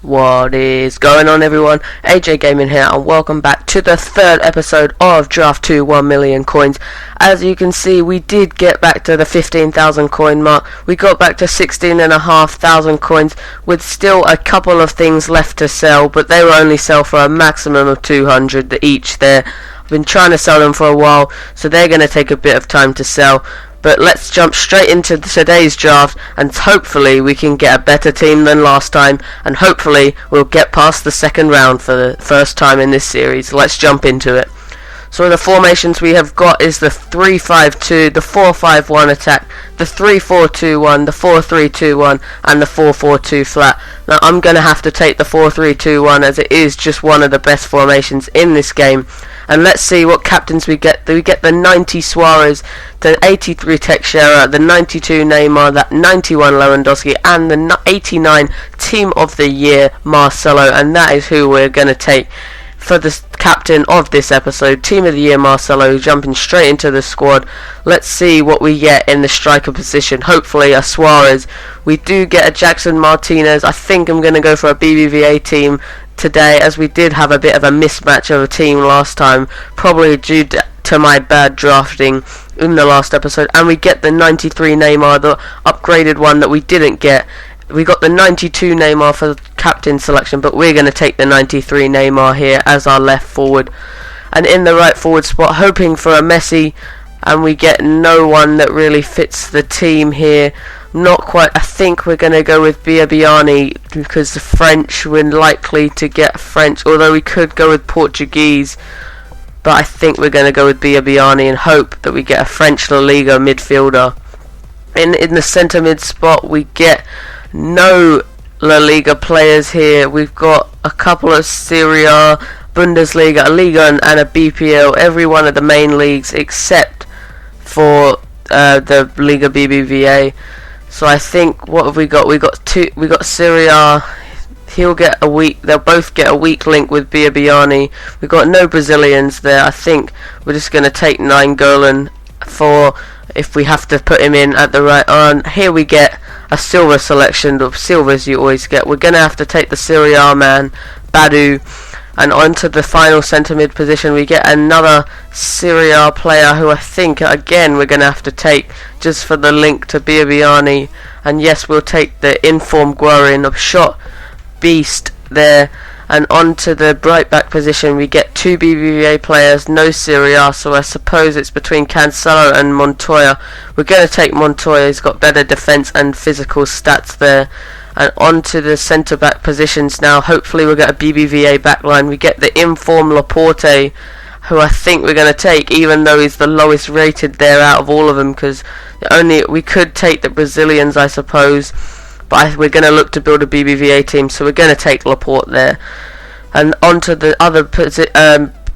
What is going on, everyone? AJ Gaming here, and welcome back to the third episode of Draft 2 1 million coins. As you can see, we did get back to the 15,000 coin mark. We got back to 16,500 coins with still a couple of things left to sell, but they will only sell for a maximum of 200 each there. I've been trying to sell them for a while, so they're going to take a bit of time to sell. But let's jump straight into today's draft, and hopefully we can get a better team than last time, and hopefully we'll get past the second round for the first time in this series. Let's jump into it. So the formations we have got is the 3-5-2, the 4-5-1 attack, the 3-4-2-1, the 4-3-2-1, and the 4-4-2 flat. Now I'm going to have to take the 4-3-2-1 as it is just one of the best formations in this game. And let's see what captains we get. We get the 90 Suarez, the 83 Teixeira, the 92 Neymar, that 91 Lewandowski, and the 89 Team of the Year Marcelo. And that is who we're going to take for the captain of this episode. Team of the Year Marcelo, jumping straight into the squad. Let's see what we get in the striker position. Hopefully a Suarez. We do get a Jackson Martinez. I think I'm going to go for a BBVA team today, as we did have a bit of a mismatch of a team last time, probably due to my bad drafting in the last episode. And we get the 93 Neymar, the upgraded one that we didn't get. We got the 92 Neymar for the captain selection, but we're going to take the 93 Neymar here as our left forward. And in the right forward spot, hoping for a Messi, and we get no one that really fits the team here. Not quite. I think we're going to go with Biabiani because the French, we're likely to get French, although we could go with Portuguese. But I think we're going to go with Biabiani and hope that we get a French La Liga midfielder. In the centre mid spot, we get no La Liga players here. We've got a couple of Serie A, Bundesliga, a Liga, and a BPL. Every one of the main leagues except for the Liga BBVA. So I think, what have we got? We got Serie A. He'll get a weak. They'll both get a weak link with Biabiani. We've got no Brazilians there. I think we're just going to take Nainggolan for if we have to put him in at the right on. Here we get a silver selection of silvers you always get. We're going to have to take the Serie A man, Badu. And onto the final centre mid position, we get another Serie A player who I think, again, we're going to have to take just for the link to Biabiani. And yes, we'll take the informed Guarin of shot beast there. And onto the right back position, we get two BBVA players, no Serie A, so I suppose it's between Cancelo and Montoya. We're going to take Montoya. He's got better defence and physical stats there. And onto the centre back positions now. Hopefully we'll get a BBVA backline. We get the informed Laporte, who I think we're going to take, even though he's the lowest rated there out of all of them, because we could take the Brazilians, I suppose, but we're going to look to build a BBVA team, so we're going to take Laporte there. And onto the other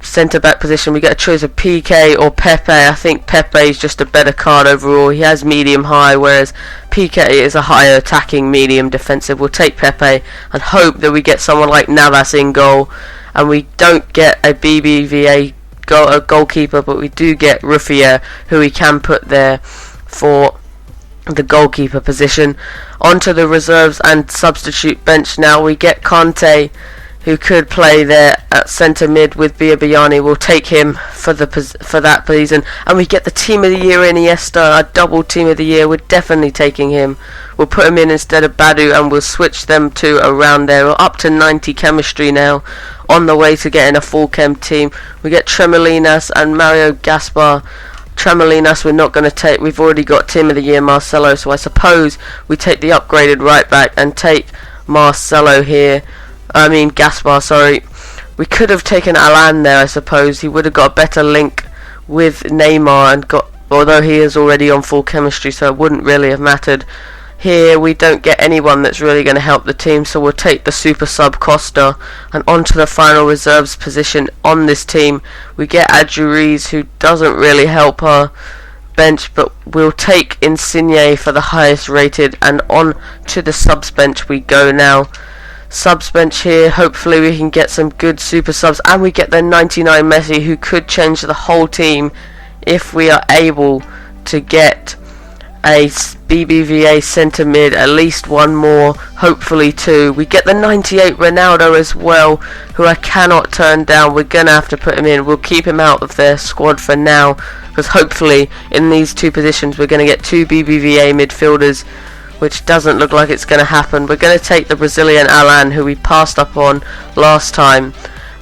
centre back position, we get a choice of PK or Pepe. I think Pepe is just a better card overall. He has medium high, whereas PK is a higher attacking, medium defensive. We'll take Pepe and hope that we get someone like Navas in goal, and we don't get a BBVA goalkeeper, but we do get Ruffier, who we can put there for the goalkeeper position. Onto the reserves and substitute bench now. We get Conte, who could play there at centre mid with Biabiani. We'll take him for that reason. And we get the Team of the Year Iniesta, a double Team of the Year. We're definitely taking him. We'll put him in instead of Badu, and we'll switch them two around there. We're up to 90 chemistry now, on the way to getting a full chem team. We get Tremolinas and Mario Gaspar. Tremolinas we're not going to take. We've already got Team of the Year Marcelo, so I suppose we take the upgraded right back and take Marcelo here. Gaspar, sorry. We could have taken Alan there, I suppose. He would have got a better link with Neymar, although he is already on full chemistry, so it wouldn't really have mattered. Here we don't get anyone that's really going to help the team, so we'll take the super sub Costa. And onto the final reserves position on this team, we get Adjuriz, who doesn't really help our bench, but we'll take Insigne for the highest rated. And on to the subs bench we go now. Subs bench here, hopefully we can get some good super subs, and we get the 99 Messi, who could change the whole team if we are able to get a BBVA centre mid, at least one more, hopefully two. We get the 98 Ronaldo as well, who I cannot turn down. We're going to have to put him in. We'll keep him out of their squad for now, because hopefully in these two positions we're going to get two BBVA midfielders, which doesn't look like it's going to happen. We're going to take the Brazilian Alan, who we passed up on last time,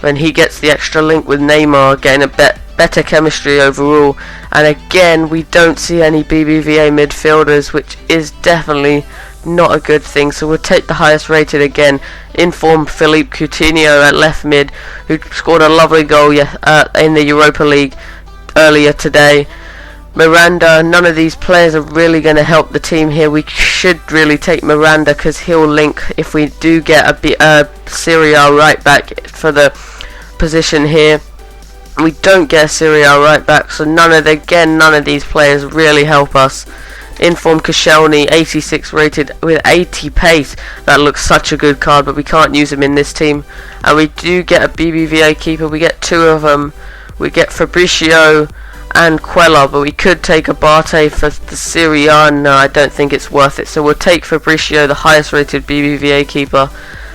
when he gets the extra link with Neymar, getting a better chemistry overall. And again, we don't see any BBVA midfielders, which is definitely not a good thing. So we'll take the highest rated again, informed Philippe Coutinho at left mid, who scored a lovely goal in the Europa League earlier today. Miranda, none of these players are really going to help the team here. We should really take Miranda, because he'll link if we do get a Serie A right back for the position here. We don't get a Serie A right back, so none of these players really help us. Informed Koscielny, 86 rated with 80 pace. That looks such a good card, but we can't use him in this team. And we do get a BBVA keeper. We get two of them. We get Fabricio and Quella, but we could take Abate for the Serie A. No, I don't think it's worth it. So we'll take Fabricio, the highest rated BBVA keeper,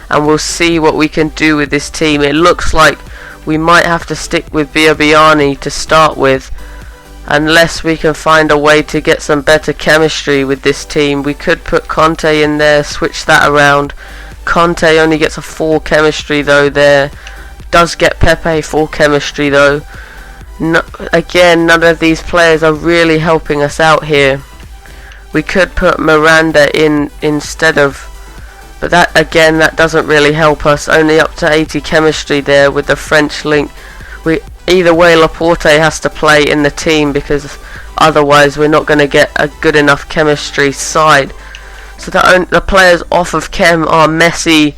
and we'll see what we can do with this team. It looks like we might have to stick with Biabiani to start with, unless we can find a way to get some better chemistry with this team. We could put Conte in there, switch that around. Conte only gets a 4 chemistry though there. Does get Pepe 4 chemistry though. No, again, none of these players are really helping us out here. We could put Miranda in instead of, but that again, that doesn't really help us. Only up to 80 chemistry there with the French link. Either way, Laporte has to play in the team, because otherwise we're not going to get a good enough chemistry side. So the players off of Chem are Messi,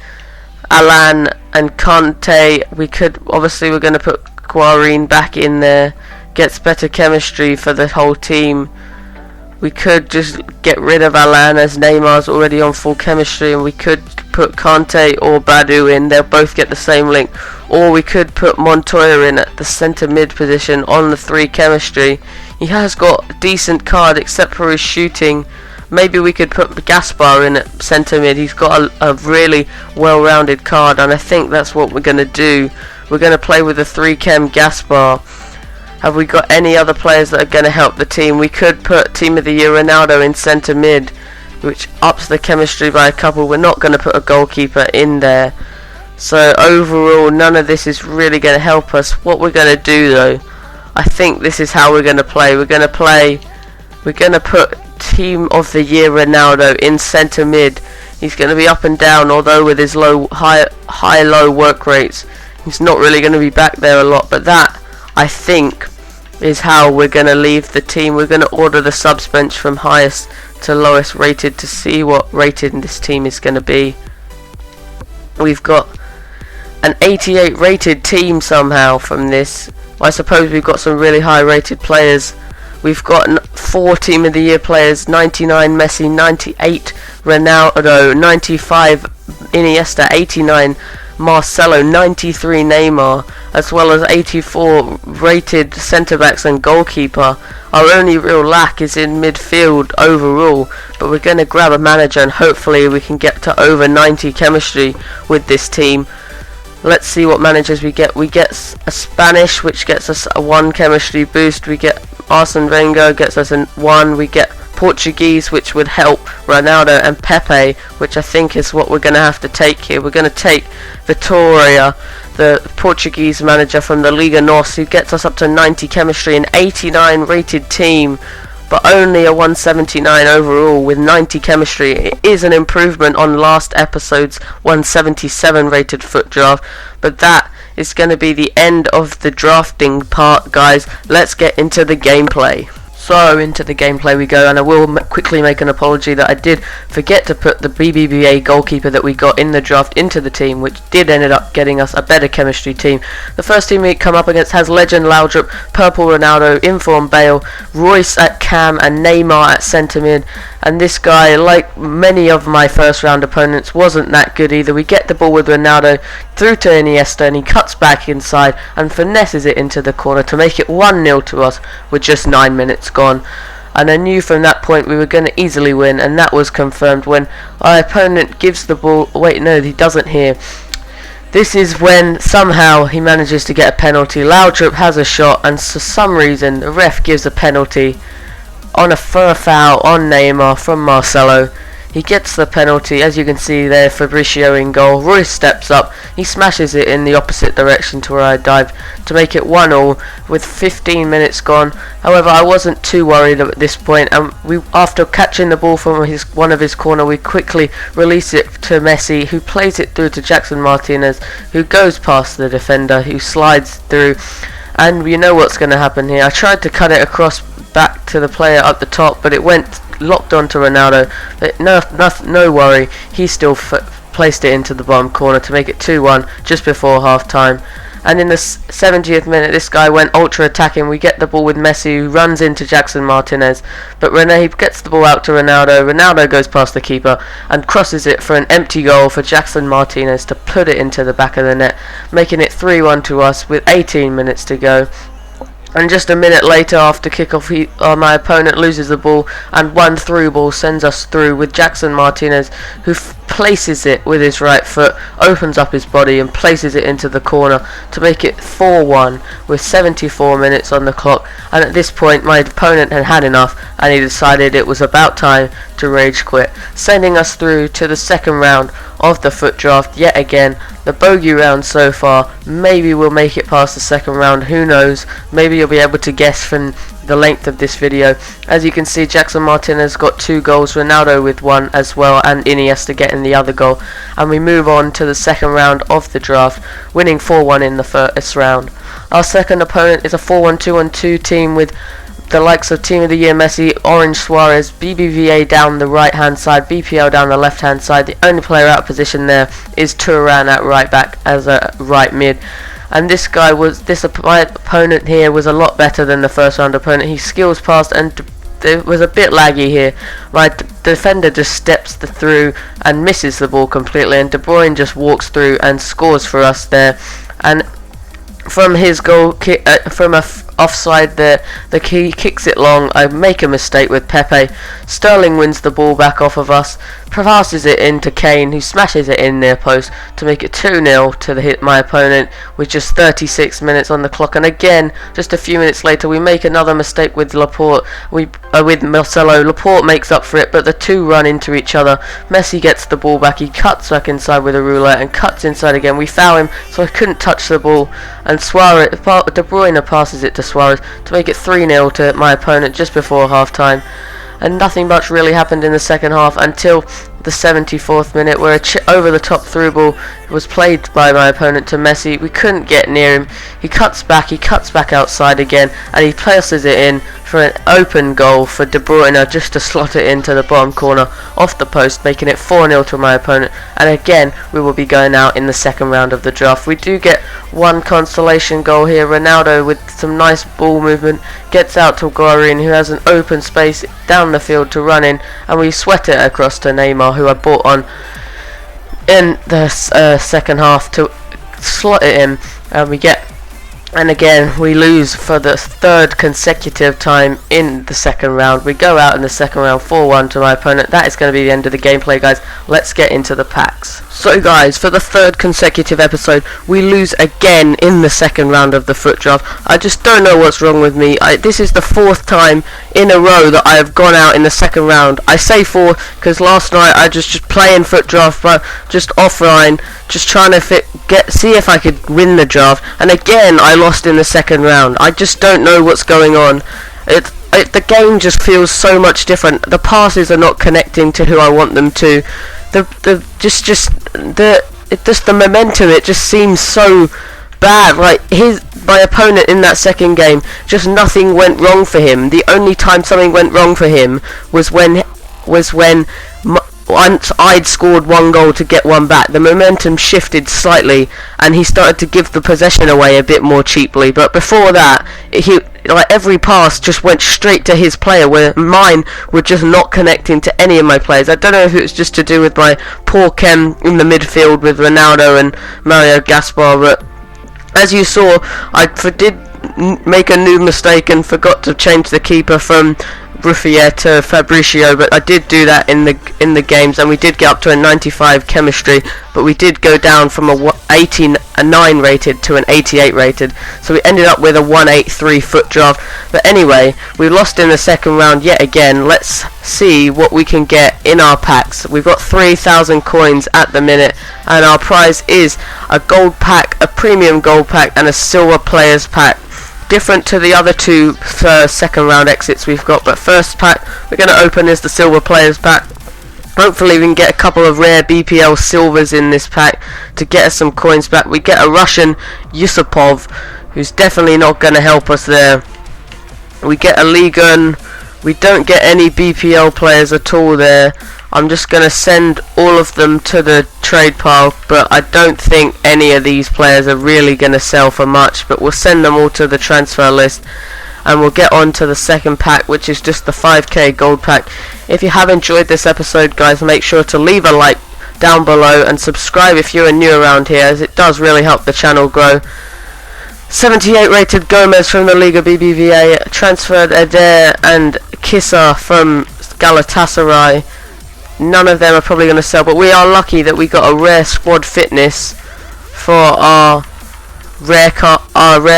Alan and Conte. We're going to put Guarin back in there, gets better chemistry for the whole team. We could just get rid of Alan, as Neymar's already on full chemistry, and we could put Conte or Badu in. They'll both get the same link. Or we could put Montoya in at the centre mid position on the 3 chemistry. He has got a decent card except for his shooting. Maybe we could put Gaspar in at centre mid. He's got a really well-rounded card, and I think that's what we're going to do. We're going to play with the 3 chem Gaspar. Have we got any other players that are going to help the team? We could put Team of the Year Ronaldo in centre mid, which ups the chemistry by a couple. We're not going to put a goalkeeper in there. So overall, none of this is really going to help us. What we're going to do though, I think this is how we're going to play. We're going to put Team of the Year Ronaldo in centre mid. He's going to be up and down, although with his high-low work rates, he's not really going to be back there a lot. But that, I think, is how we're going to leave the team. We're going to order the subs bench from highest to lowest rated to see what rated this team is going to be. We've got an 88 rated team somehow from this. I suppose we've got some really high rated players. We've got 4 Team of the Year players: 99 Messi, 98 Ronaldo, 95 Iniesta, 89 Marcelo, 93 Neymar, as well as 84 rated centre backs and goalkeeper. Our only real lack is in midfield overall, but we're going to grab a manager and hopefully we can get to over 90 chemistry with this team. Let's see what managers we get. We get a Spanish, which gets us a 1 chemistry boost. We get Arsene Wenger, gets us a 1. We get Portuguese, which would help Ronaldo, and Pepe, which I think is what we're going to have to take here. We're going to take Vitória, the Portuguese manager from the Liga NOS, who gets us up to 90 chemistry, an 89 rated team, but only a 179 overall with 90 chemistry. It is an improvement on last episode's 177 rated foot draft, but that is going to be the end of the drafting part, guys. Let's get into the gameplay. So into the gameplay we go, and I will quickly make an apology that I did forget to put the BBVA goalkeeper that we got in the draft into the team, which did ended up getting us a better chemistry team. The first team we come up against has Legend Laudrup, Purple Ronaldo, Inform Bale, Royce at cam, and Neymar at centre mid. And this guy, like many of my first round opponents, wasn't that good either. We get the ball with Ronaldo through to Iniesta, and he cuts back inside and finesses it into the corner to make it 1-0 to us with just 9 minutes gone. and I knew from that point we were going to easily win, and that was confirmed when our opponent gives the ball. Wait, no, he doesn't here. This is when somehow he manages to get a penalty. Laudrup has a shot, and for some reason the ref gives a penalty for a foul on Neymar from Marcelo. He gets the penalty, as you can see there, Fabricio in goal. Royce steps up, he smashes it in the opposite direction to where I dived to make it 1-1 with 15 minutes gone. However, I wasn't too worried at this point, and after catching the ball from one of his corner, we quickly release it to Messi, who plays it through to Jackson Martinez, who goes past the defender, who slides through, and you know what's going to happen here. I tried to cut it across back to the player up the top, but it went locked onto Ronaldo, but no worry, he still placed it into the bottom corner to make it 2-1 just before half time. And in the 70th minute, this guy went ultra attacking. We get the ball with Messi, who runs into Jackson Martinez, but Rene gets the ball out to Ronaldo. Ronaldo goes past the keeper and crosses it for an empty goal for Jackson Martinez to put it into the back of the net, making it 3-1 to us with 18 minutes to go. And just a minute later, after kickoff, my opponent loses the ball, and one through ball sends us through with Jackson Martinez, who places it with his right foot, opens up his body and places it into the corner to make it 4-1 with 74 minutes on the clock. And at this point, my opponent had had enough, and he decided it was about time to rage quit, sending us through to the second round of the foot draft yet again. The bogey round so far. Maybe we'll make it past the second round, who knows. Maybe you'll be able to guess from the length of this video. As you can see, Jackson Martinez got 2 goals, Ronaldo with 1 as well, and Iniesta getting the other goal. And we move on to the second round of the draft, winning 4-1 in the first round. Our second opponent is a 4-1-2-1-2 team with the likes of Team of the Year Messi, Orange Suarez, BBVA down the right hand side, BPL down the left hand side. The only player out of position there is Turan at right back as a right mid. And my opponent here was a lot better than the first round opponent. He skills past, and it was a bit laggy here. My defender just steps through and misses the ball completely, and De Bruyne just walks through and scores for us there. And from his goal kick, from a offside there, the key kicks it long. I make a mistake with Pepe. Sterling wins the ball back off of us, passes it into Kane, who smashes it in near post to make it 2-0 to my opponent with just 36 minutes on the clock. And again, just a few minutes later, we make another mistake with Laporte. With Marcelo. Laporte makes up for it, but the two run into each other. Messi gets the ball back. He cuts back inside with a roulette and cuts inside again. We foul him, so I couldn't touch the ball. And De Bruyne passes it to Suarez to make it 3-0 to my opponent just before half time. And nothing much really happened in the second half until the 74th minute, where over the top through ball was played by my opponent to Messi. We couldn't get near him. He cuts back outside again, and he places it in for an open goal for De Bruyne just to slot it into the bottom corner off the post, making it 4-0 to my opponent. And again, we will be going out in the second round of the draft. We do get one consolation goal here. Ronaldo, with some nice ball movement, gets out to Guarin, who has an open space down the field to run in, and we sweat it across to Neymar, who I brought on in the second half to slot it in, and again we lose for the third consecutive time in the second round. We go out in the second round 4-1 to my opponent. That is going to be the end of the gameplay, guys. Let's get into the packs. So guys, for the third consecutive episode, we lose again in the second round of the foot draft. I just don't know what's wrong with me. This is the fourth time in a row that I have gone out in the second round. I say four because last night I just playing foot draft, but just offline, just trying to see if I could win the draft, and again I lost in the second round. I just don't know what's going on. The game just feels so much different. The passes are not connecting to who I want them to. The momentum, it just seems so bad. Like my opponent in that second game, just nothing went wrong for him. The only time something went wrong for him was when once I'd scored one goal to get one back. The momentum shifted slightly, and he started to give the possession away a bit more cheaply. But before that, every pass just went straight to his player, where mine were just not connecting to any of my players. I don't know if it was just to do with my poor chem in the midfield with Ronaldo and Mario Gaspar, but as you saw, I did make a new mistake and forgot to change the keeper from Ruffier to Fabricio, but I did do that in the games, and we did get up to a 95 chemistry, but we did go down from a 89 rated to an 88 rated, so we ended up with a 183 foot draft. But anyway, we lost in the second round yet again. Let's see what we can get in our packs. We've got 3,000 coins at the minute, and our prize is a gold pack, a premium gold pack, and a silver players pack. Different to the other two second round exits we've got, but first pack we're going to open is the silver players pack. Hopefully we can get a couple of rare BPL silvers in this pack to get us some coins back. We get a Russian Yusupov, who's definitely not going to help us there. We get a Ligon. We don't get any BPL players at all there. I'm just going to send all of them to the trade pile, but I don't think any of these players are really going to sell for much, but we'll send them all to the transfer list, and we'll get on to the second pack, which is just the 5k gold pack. If you have enjoyed this episode, guys, make sure to leave a like down below and subscribe if you're new around here, as it does really help the channel grow. 78 rated Gomez from the Liga BBVA, transferred Adair and Kissa from Galatasaray. None of them are probably going to sell, but we are lucky that we got a rare squad fitness for our rare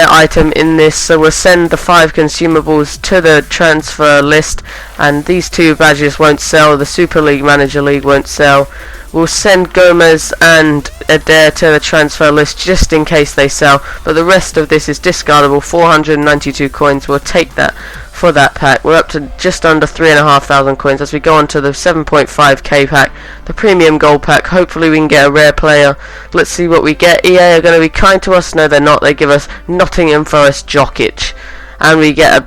item in this, so we'll send the 5 consumables to the transfer list, and these 2 badges won't sell. The Super League Manager League won't sell. We'll send Gomez and Adair to the transfer list just in case they sell, but the rest of this is discardable. 492 coins, we'll take that for that pack. We're up to just under 3,500 coins as we go on to the 7.5k pack, the premium gold pack. Hopefully we can get a rare player. Let's see what we get. EA are going to be kind to us. No, they're not. They give us Nottingham Forest Jokic, and we get a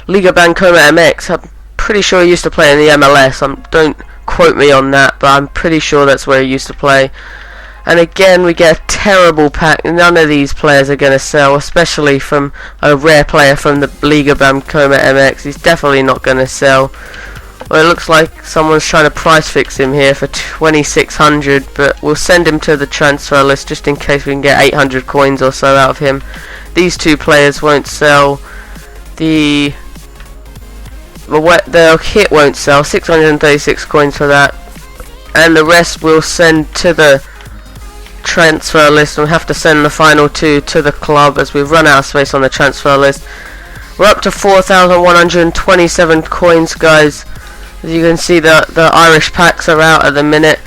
Liga Bancoma MX. I'm pretty sure he used to play in the MLS. Don't quote me on that, but I'm pretty sure that's where he used to play. And again, we get a terrible pack. None of these players are going to sell, especially from a rare player from the Liga Bancoma MX. He's definitely not going to sell. Well, it looks like someone's trying to price fix him here for 2,600, but we'll send him to the transfer list just in case we can get 800 coins or so out of him. These 2 players won't sell. The kit won't sell. 636 coins for that, and the rest we'll send to the transfer list, and we have to send the final 2 to the club as we've run out of space on the transfer list. We're up to 4,127 coins, guys. As you can see, the Irish packs are out at the minute,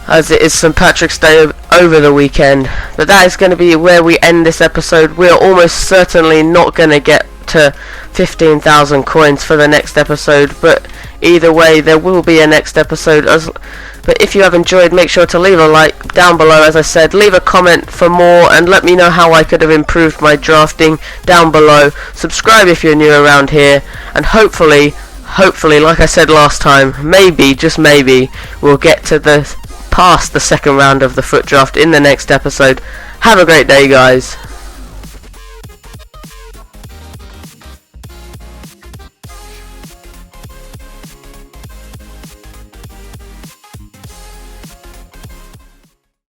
as it is St. Patrick's Day over the weekend. But that is going to be where we end this episode. We're almost certainly not going to get to 15,000 coins for the next episode, but either way there will be a next episode. But if you have enjoyed, make sure to leave a like down below. As I said, leave a comment for more and let me know how I could have improved my drafting down below. Subscribe if you're new around here, and hopefully like I said last time, maybe, just maybe, we'll get to past the second round of the foot draft in the next episode. Have a great day, guys.